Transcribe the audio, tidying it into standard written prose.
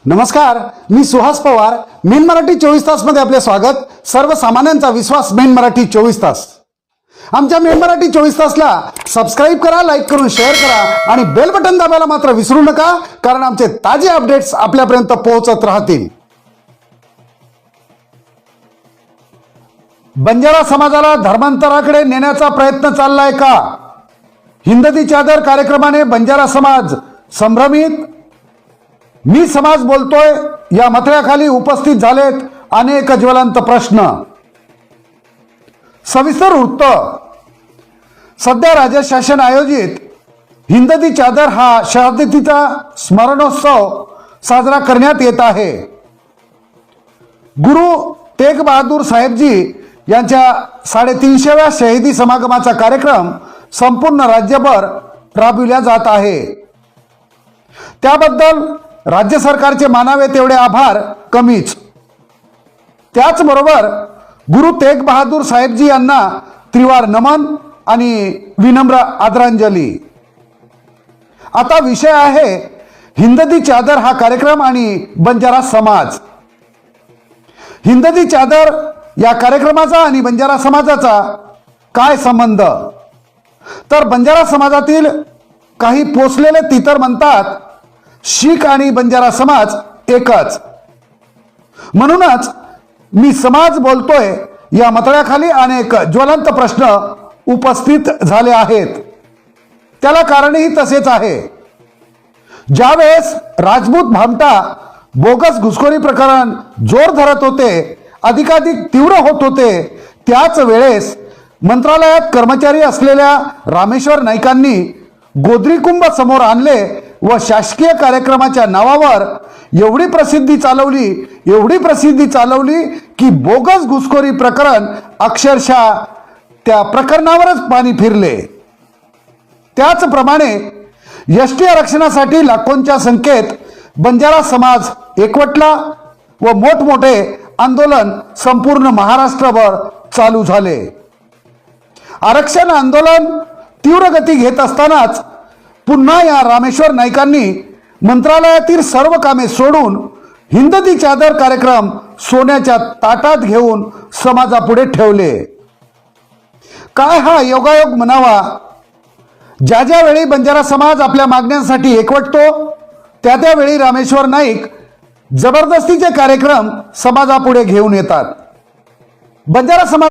नमस्कार, मी सुहास पवार. मेन मराठी 24 तास मध्ये आपले स्वागत. सर्वसामान्यांचा विश्वास मेन मराठी 24 तास. आमच्या मेन मराठी 24 तासला सबस्क्राइब करा, लाईक करून शेअर करा आणि बेल बटन दाबायला मात्र विसरू नका, कारण आमचे ताजे अपडेट्स आपल्यापर्यंत पोहोचत राहतील. बंजारा समाजाला धर्मांतराकडे नेण्याचा प्रयत्न चाललाय का? हिंदती चादर कार्यक्रमाने बंजारा समाज संभ्रमित. मी समाज बोलतोय या मथळ्याखाली उपस्थित झालेत अनेक ज्वलंत प्रश्न. सविस्तर वृत्त. सध्या राज्य शासन आयोजित हिंदती चादर हा शहादतीचा स्मरणोत्सव साजरा करण्यात येत आहे. गुरु तेग बहादूर साहेबजी यांच्या 350व्या शहीदी समागमाचा कार्यक्रम संपूर्ण राज्यभर राबविला जात आहे. त्याबद्दल राज्य सरकारचे मानावे तेवढे आभार कमीच. त्याचबरोबर गुरु तेग बहादूर साहेबजी यांना त्रिवार नमन आणि विनम्र आदरांजली. आता विषय आहे हिंदती चादर हा कार्यक्रम आणि बंजारा समाज. हिंदती चादर या कार्यक्रमाचा आणि बंजारा समाजाचा काय संबंध? तर बंजारा समाजातील काही पोचलेले तितर म्हणतात शीख आणि बंजारा समाज एकच. म्हणूनच मी समाज बोलतोय या मथळ्याखाली अनेक ज्वलंत प्रश्न उपस्थित झाले आहेत. त्याला कारणही तसेच आहे. ज्यावेळेस राजपूत भामटा बोगस घुसखोरी प्रकरण जोर धरत होते, अधिकाधिक तीव्र होत होते, त्याच वेळेस मंत्रालयात कर्मचारी असलेल्या रामेश्वर नाईकांनी गोदरी कुंभ समोर आणले व शासकीय कार्यक्रमाच्या नावावर एवढी प्रसिद्धी चालवली की बोगस घुसखोरी प्रकरण अक्षरशः त्या प्रकरणावरच पाणी फिरले. त्याचप्रमाणे एसटी आरक्षणासाठी लाखोंच्या संख्येत बंजारा समाज एकवटला व मोठमोठे आंदोलन संपूर्ण महाराष्ट्रभर चालू झाले. आरक्षण आंदोलन तीव्र गती घेत असतानाच पुन्हा या रामेश्वर नाईकांनी मंत्रालयातील सर्व कामे सोडून हिंदती चादर कार्यक्रम सोन्याच्या ताटात घेऊन समाजापुढे ठेवले. काय हा योगायोग म्हणावा? ज्या ज्या वेळी बंजारा समाज आपल्या मागण्यांसाठी एकवटतो त्या वेळी रामेश्वर नाईक जबरदस्तीचे कार्यक्रम समाजापुढे घेऊन येतात. बंजारा समाज